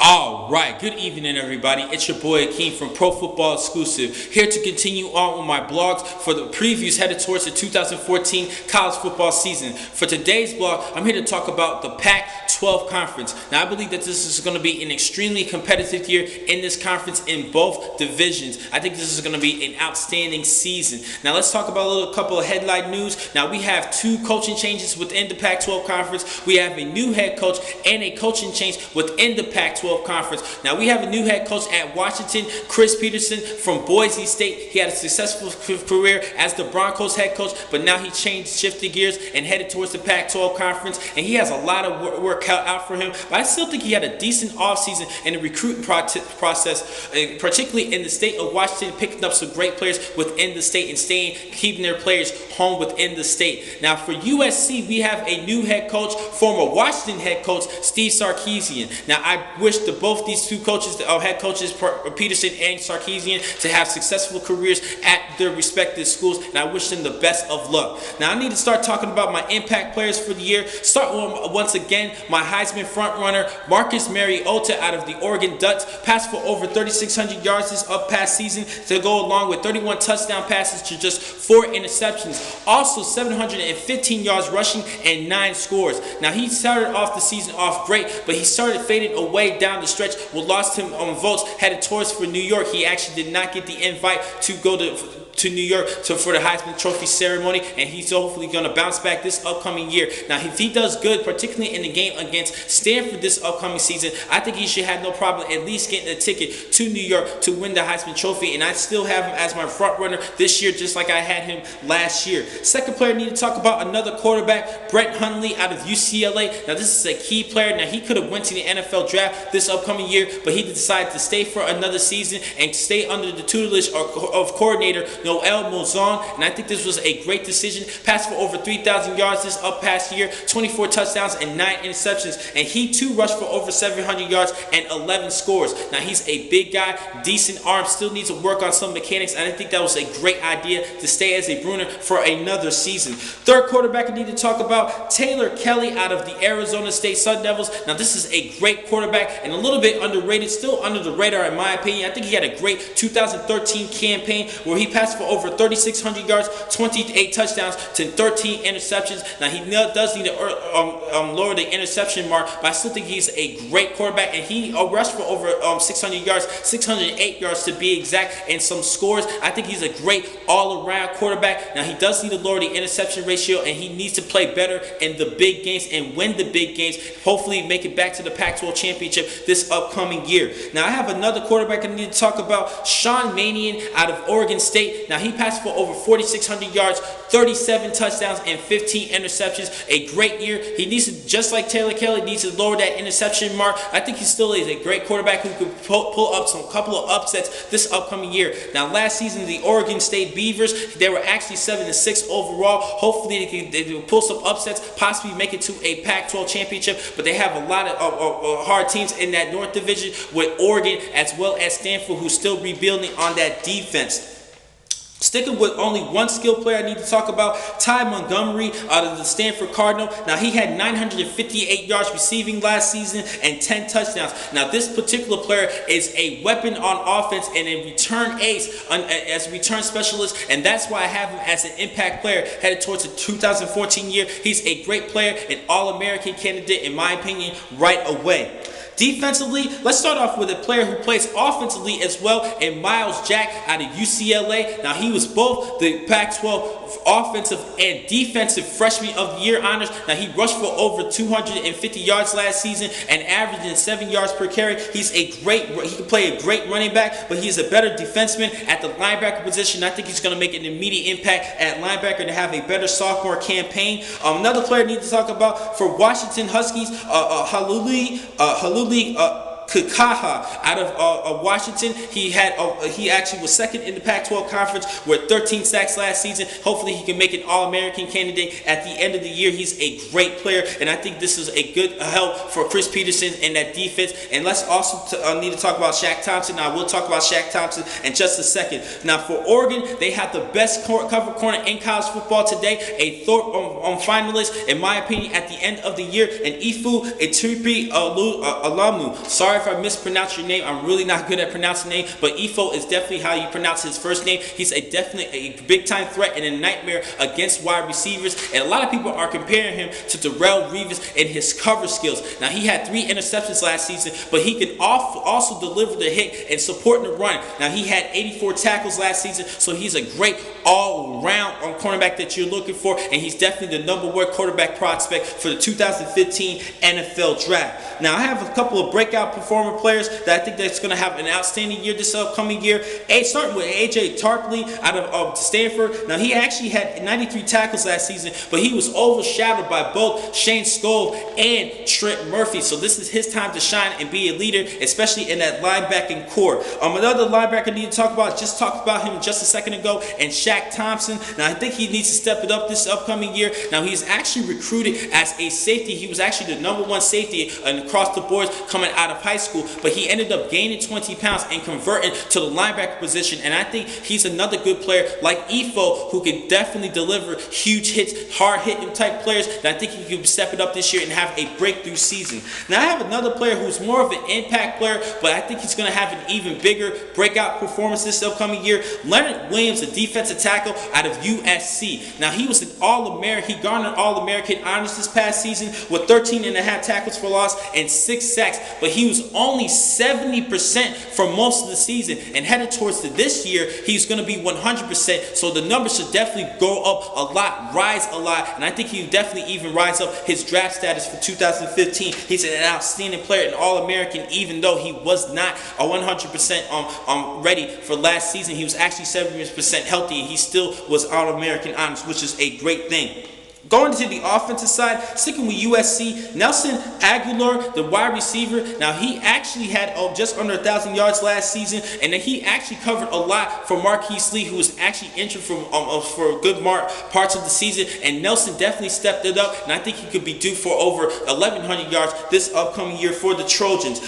All right, good evening, everybody. It's your boy Akeem from Pro Football Exclusive, here to continue on with my blogs for the previews headed towards the 2014 college football season. For today's blog, I'm here to talk about the Pac-12 conference. Now, I believe that this is going to be an extremely competitive year in this conference in both divisions. I think this is going to be an outstanding season. Now, let's talk about a couple of headline news. Now, we have two coaching changes within the Pac-12 conference. We have a new head coach and a coaching change within the Pac-12 conference. Now, we have a new head coach at Washington, Chris Petersen from Boise State. He had a successful career as the Broncos head coach, but now he shifted gears and headed towards the Pac-12 conference, and he has a lot of work cut out for him. But I still think he had a decent offseason in the recruiting process, particularly in the state of Washington, picking up some great players within the state and keeping their players home within the state. Now, for USC, we have a new head coach, former Washington head coach, Steve Sarkisian. Now, I wish both these two coaches, head coaches, Petersen and Sarkisian, to have successful careers at their respective schools, and I wish them the best of luck. Now, I need to start talking about my impact players for the year. Start with, once again, my Heisman frontrunner, Marcus Mariota out of the Oregon Ducks, passed for over 3,600 yards this past season to go along with 31 touchdown passes to just 4 interceptions. Also, 715 yards rushing and 9 scores. Now, he started off the season off great, but he started fading away down the stretch. We lost him on votes, headed towards for New York. He actually did not get the invite to go to New York for the Heisman Trophy ceremony, and he's hopefully going to bounce back this upcoming year. Now, if he does good, particularly in the game against Stanford this upcoming season, I think he should have no problem at least getting a ticket to New York to win the Heisman Trophy, and I still have him as my front runner this year, just like I had him last year. Second player I need to talk about, another quarterback, Brett Hundley out of UCLA. Now, this is a key player. Now, he could have went to the NFL draft this upcoming year, but he decided to stay for another season and stay under the tutelage of coordinator Noel Mouzon, and I think this was a great decision. Passed for over 3,000 yards this past year, 24 touchdowns and 9 interceptions, and he too rushed for over 700 yards and 11 scores. Now, he's a big guy, decent arm, still needs to work on some mechanics, and I think that was a great idea to stay as a Bruner for another season. Third quarterback I need to talk about, Taylor Kelly out of the Arizona State Sun Devils. Now, this is a great quarterback and a little bit underrated, still under the radar in my opinion. I think he had a great 2013 campaign where he passed for over 3,600 yards, 28 touchdowns to 13 interceptions. Now, he does need to lower the interception mark, but I still think he's a great quarterback, and he rushed for over 600 yards, 608 yards to be exact, and some scores. I think he's a great all-around quarterback. Now, he does need to lower the interception ratio, and he needs to play better in the big games and win the big games, hopefully make it back to the Pac-12 championship this upcoming year. Now, I have another quarterback I need to talk about, Sean Mannion out of Oregon State. Now, he passed for over 4,600 yards, 37 touchdowns, and 15 interceptions. A great year. He needs to, just like Taylor Kelly, needs to lower that interception mark. I think he still is a great quarterback who could pull up some couple of upsets this upcoming year. Now, last season, the Oregon State Beavers, they were actually 7-6 overall. Hopefully, they can pull some upsets, possibly make it to a Pac-12 championship, but they have a lot of hard teams in that North Division with Oregon as well as Stanford, who's still rebuilding on that defense. Sticking with only one skill player I need to talk about, Ty Montgomery out of the Stanford Cardinal. Now, he had 958 yards receiving last season and 10 touchdowns. Now, this particular player is a weapon on offense and a return ace as a return specialist, and that's why I have him as an impact player headed towards the 2014 year. He's a great player, an All-American candidate, in my opinion, right away. Defensively, let's start off with a player who plays offensively as well, and Miles Jack out of UCLA. Now, he was both the Pac-12 offensive and defensive freshman of the year honors. Now, he rushed for over 250 yards last season and averaging 7 yards per carry. He can play a great running back, but he's a better defenseman at the linebacker position. I think he's going to make an immediate impact at linebacker and have a better sophomore campaign. Another player I need to talk about for Washington Huskies, Haluli Kikaha out of Washington. He actually was second in the Pac-12 conference with 13 sacks last season. Hopefully, he can make an All-American candidate at the end of the year. He's a great player, and I think this is a good help for Chris Petersen and that defense. And let's also need to talk about Shaq Thompson. Now, we'll talk about Shaq Thompson in just a second. Now, for Oregon, they have the best cover corner in college football today, a Thorpe finalist, in my opinion, at the end of the year, and Ifu Itipi Alamu. Sorry Sorry if I mispronounce your name. I'm really not good at pronouncing name, but Ifo is definitely how you pronounce his first name. He's definitely a big-time threat and a nightmare against wide receivers, and a lot of people are comparing him to Darrelle Revis in his cover skills. Now, he had 3 interceptions last season, but he can also deliver the hit and support the run. Now, he had 84 tackles last season, so he's a great all-round cornerback that you're looking for, and he's definitely the #1 quarterback prospect for the 2015 NFL Draft. Now, I have a couple of breakout performer players that I think that's going to have an outstanding year this upcoming year. Starting with A.J. Tarpley out of Stanford. Now, he actually had 93 tackles last season, but he was overshadowed by both Shane Skov and Trent Murphy. So this is his time to shine and be a leader, especially in that linebacking core. Another linebacker I need to talk about, just talked about him just a second ago, and Shaq Thompson. Now, I think he needs to step it up this upcoming year. Now, he's actually recruited as a safety. He was actually the #1 safety across the board coming out of high school, but he ended up gaining 20 pounds and converting to the linebacker position, and I think he's another good player like Ifo who can definitely deliver huge hits, hard-hitting type players, and I think he can step it up this year and have a breakthrough season. Now, I have another player who's more of an impact player, but I think he's going to have an even bigger breakout performance this upcoming year. Leonard Williams, a defensive tackle out of USC. Now, he was an All-American. He garnered All-American honors this past season with 13.5 tackles for loss and 6 sacks, but he was only 70% for most of the season, and headed towards this year, he's going to be 100%, so the numbers should definitely go up a lot, rise a lot, and I think he'll definitely even rise up his draft status for 2015. He's an outstanding player, an All-American, even though he was not a 100% ready for last season. He was actually 70% healthy, and he still was All-American honors, which is a great thing. Going to the offensive side, sticking with USC, Nelson Aguilar, the wide receiver. Now, he actually had just under 1,000 yards last season, and then he actually covered a lot for Marquise Lee, who was actually injured for a good parts of the season. And Nelson definitely stepped it up, and I think he could be due for over 1,100 yards this upcoming year for the Trojans.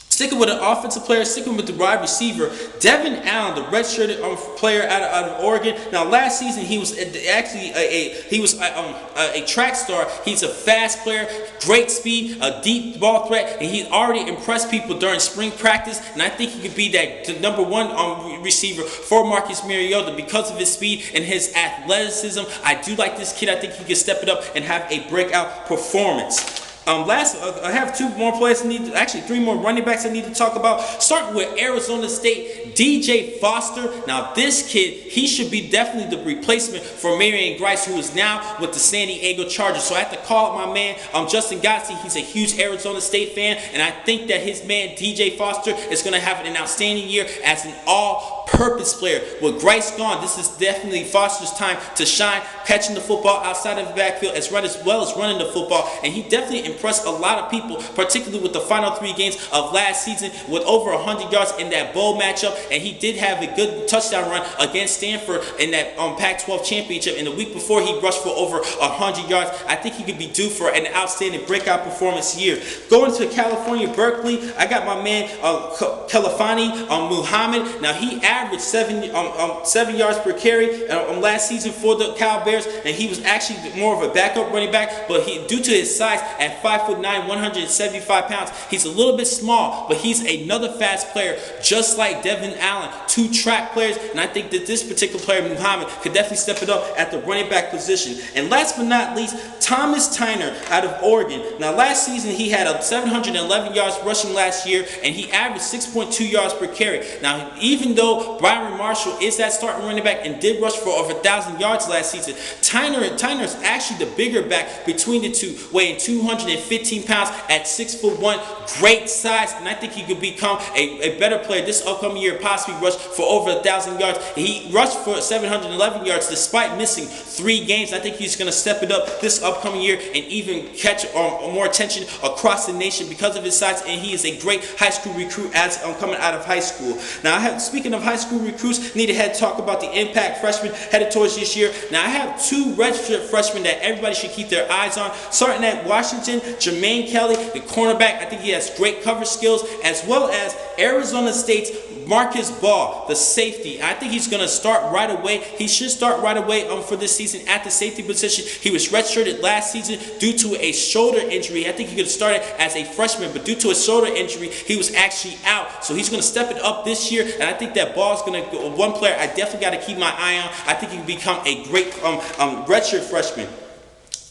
Sticking with an offensive player, sticking with the wide receiver, Devin Allen, the redshirted player out of Oregon. Now, last season he was actually a track star. He's a fast player, great speed, a deep ball threat, and he already impressed people during spring practice. And I think he could be that #1 receiver for Marcus Mariota because of his speed and his athleticism. I do like this kid. I think he can step it up and have a breakout performance. I have 2 more players actually 3 more running backs I need to talk about. Starting with Arizona State, DJ Foster. Now, this kid, he should be definitely the replacement for Marion Grice, who is now with the San Diego Chargers. So I have to call out my man, Justin Godsey. He's a huge Arizona State fan, and I think that his man, DJ Foster, is going to have an outstanding year as an all-purpose player. With Grice gone, this is definitely Foster's time to shine, catching the football outside of the backfield as well as running the football, and he definitely impressed a lot of people, particularly with the final 3 games of last season with over 100 yards in that bowl matchup, and he did have a good touchdown run against Stanford in that Pac-12 championship, and the week before he rushed for over 100 yards. I think he could be due for an outstanding breakout performance here. Going to California, Berkeley, I got my man Khalfani Muhammad. Now, he averaged 7 yards per carry last season for the Cal Bears, and he was actually more of a backup running back, but due to his size at 5'9", 175 pounds, he's a little bit small, but he's another fast player, just like Devin Allen, 2 track players, and I think that this particular player, Muhammad, could definitely step it up at the running back position. And last but not least, Thomas Tyner out of Oregon. Now, last season he had 711 yards rushing last year, and he averaged 6.2 yards per carry. Now, even though Byron Marshall is that starting running back and did rush for over 1,000 yards last season, Tyner is actually the bigger back between the two, weighing 215 pounds at 6'1", great size, and I think he could become a better player this upcoming year, possibly rush for over 1,000 yards. He rushed for 711 yards despite missing 3 games. I think he's going to step it up this upcoming year and even catch more attention across the nation because of his size, and he is a great high school recruit as coming out of high school. Now, speaking of high school recruits, need to talk about the impact freshmen headed towards this year. Now, I have 2 redshirt freshmen that everybody should keep their eyes on. Starting at Washington, Jermaine Kelly, the cornerback. I think he has great cover skills, as well as Arizona State's Marcus Ball, the safety. I think he's going to start right away. He should start right away for this season at the safety position. He was redshirted last season due to a shoulder injury. I think he could have started as a freshman, but due to a shoulder injury, he was actually out. So he's going to step it up this year, and I think that Ball's going to go. One player I definitely got to keep my eye on. I think he can become a great redshirt freshman.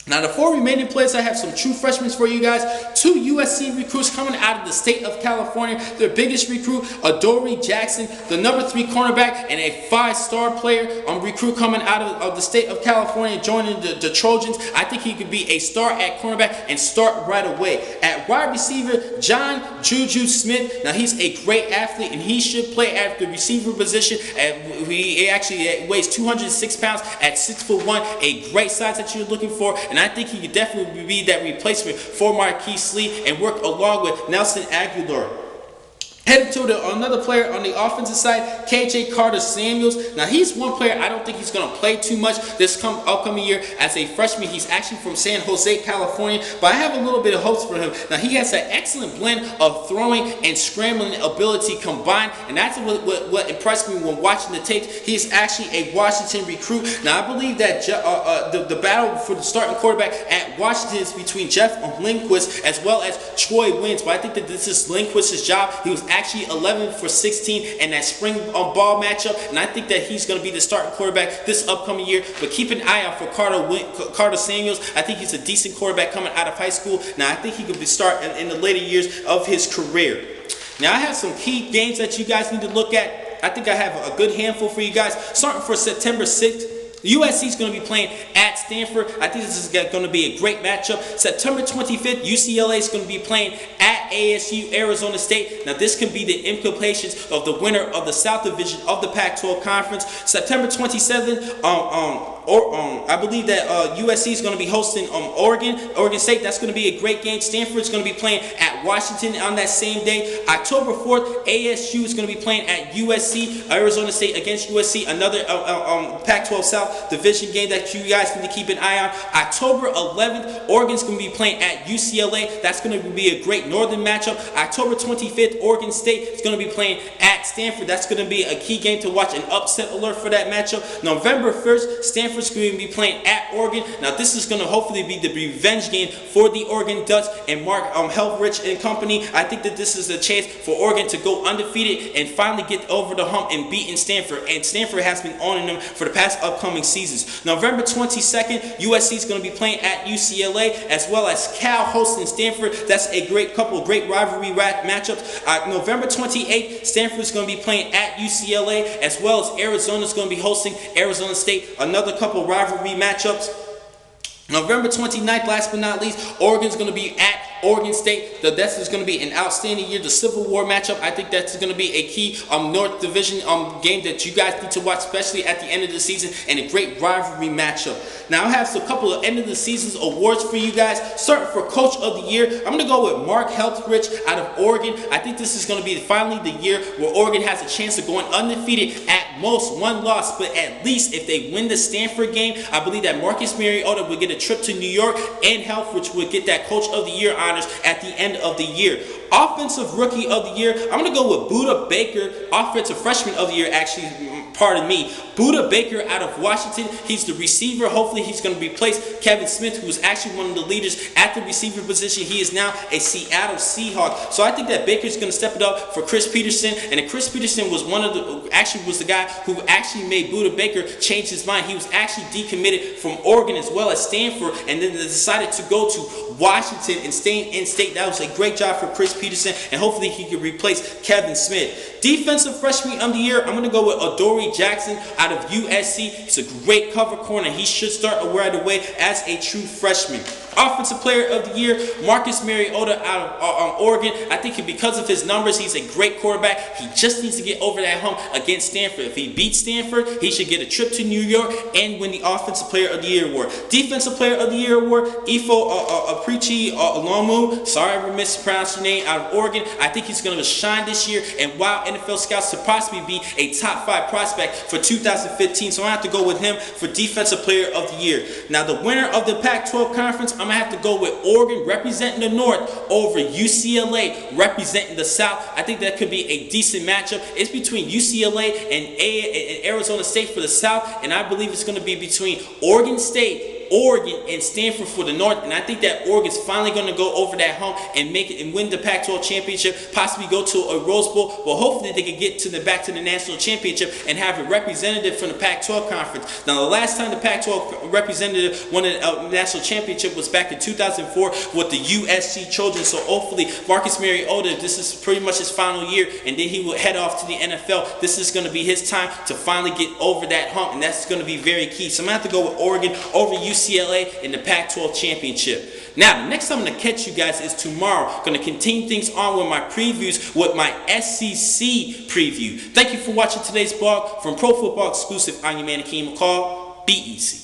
Now, the 4 remaining players, I have some true freshmen for you guys. 2 USC recruits coming out of the state of California. Their biggest recruit, Adoree Jackson, the number 3 cornerback, and a 5-star player recruit coming out of the state of California, joining the Trojans. I think he could be a star at cornerback and start right away. At wide receiver, John Juju Smith. Now, he's a great athlete, and he should play at the receiver position. He actually weighs 206 pounds at 6'1", a great size that you're looking for. And I think he could definitely be that replacement for Marquise Lee and work along with Nelson Aguilar. Heading to another player on the offensive side, KJ Carter-Samuels. Now, he's one player I don't think he's going to play too much this upcoming year as a freshman. He's actually from San Jose, California, but I have a little bit of hopes for him. Now, he has an excellent blend of throwing and scrambling ability combined, and that's what impressed me when watching the tape. He is actually a Washington recruit. Now, I believe that the battle for the starting quarterback at Washington is between Jeff Lindquist as well as Troy Wins, but I think that this is Lindquist's job. He was actually 11 for 16 in that spring ball matchup, and I think that he's going to be the starting quarterback this upcoming year. But keep an eye out for Carter-Samuels. I think he's a decent quarterback coming out of high school. Now, I think he could be starting in the later years of his career. Now, I have some key games that you guys need to look at. I think I have a good handful for you guys. Starting for September 6th, USC is going to be playing at Stanford. I think this is going to be a great matchup. September 25th, UCLA is going to be playing at ASU, Arizona State. Now, this can be the implications of the winner of the South Division of the Pac-12 Conference. September 27th, I believe that USC is going to be hosting Oregon State. That's going to be a great game. Stanford is going to be playing at Washington on that same day. October 4th, ASU is going to be playing at USC, Arizona State against USC, another Pac-12 South Division game that you guys need to keep an eye on. October 11th, Oregon's going to be playing at UCLA. That's going to be a great northern matchup. October 25th, Oregon State is going to be playing at Stanford. That's going to be a key game to watch, an upset alert for that matchup. November 1st, Stanford's going to be playing at Oregon. Now, this is going to hopefully be the revenge game for the Oregon Ducks and Mark Helfrich and company. I think that this is a chance for Oregon to go undefeated and finally get over the hump and beating Stanford. And Stanford has been owning them for the past upcoming seasons. November 22nd, USC is going to be playing at UCLA, as well as Cal hosting Stanford. That's a couple of great rivalry matchups. November 28th, Stanford is going to be playing at UCLA, as well as Arizona is going to be hosting Arizona State. Another couple of rivalry matchups. November 29th, last but not least, Oregon's going to be at Oregon State. This is going to be an outstanding year. The Civil War matchup, I think that's going to be a key North Division game that you guys need to watch, especially at the end of the season, and a great rivalry matchup. Now, I have a couple of end of the season awards for you guys. Starting for Coach of the Year, I'm going to go with Mark Helfrich out of Oregon. I think this is going to be finally the year where Oregon has a chance of going undefeated, at most one loss, but at least if they win the Stanford game, I believe that Marcus Mariota will get a trip to New York, and Helfrich will get that Coach of the Year honors at the end of the year. Offensive Rookie of the Year, I'm going to go with Budda Baker. Offensive Freshman of the Year, actually, pardon me, Budda Baker out of Washington. He's the receiver. Hopefully, he's going to replace Kevin Smith, who is actually one of the leaders at the receiver position. He is now a Seattle Seahawk. So I think that Baker's going to step it up for Chris Peterson. And Chris Peterson was was the guy who actually made Budda Baker change his mind. He was actually decommitted from Oregon as well as Stanford, and then decided to go to Washington and stay in state. That was a great job for Chris Peterson, and hopefully he can replace Kevin Smith. Defensive Freshman of the Year, I'm going to go with Adoree Jackson out of USC. He's a great cover corner. He should start right away as a true freshman. Offensive Player of the Year, Marcus Mariota out of Oregon. I think because of his numbers, he's a great quarterback. He just needs to get over that hump against Stanford. If he beats Stanford, he should get a trip to New York and win the Offensive Player of the Year award. Defensive Player of the Year award, Ifo Aprichi Olomu. Sorry I mispronounced your name, out of Oregon. I think he's going to shine this year, and wow, NFL scouts to possibly be a top 5 prospect for 2015. So I have to go with him for Defensive Player of the Year. Now, the winner of the Pac-12 Conference, I'm going to have to go with Oregon representing the North over UCLA representing the South. I think that could be a decent matchup. It's between UCLA and Arizona State for the South, and I believe it's going to be between Oregon State, Oregon, and Stanford for the North, and I think that Oregon's finally going to go over that hump and make it and win the Pac-12 championship, possibly go to a Rose Bowl. Well, hopefully they can get back to the national championship and have a representative from the Pac-12 conference. Now, the last time the Pac-12 representative won a national championship was back in 2004 with the USC Trojans. So hopefully Marcus Mariota, this is pretty much his final year, and then he will head off to the NFL. This is going to be his time to finally get over that hump, and that's going to be very key. So I'm going to have to go with Oregon over UCLA in the Pac-12 championship. Now, the next time I'm going to catch you guys is tomorrow. I'm going to continue things on with my previews with my SEC preview. Thank you for watching today's blog. From Pro Football Exclusive, I'm your man, Akeem McCall. Be easy.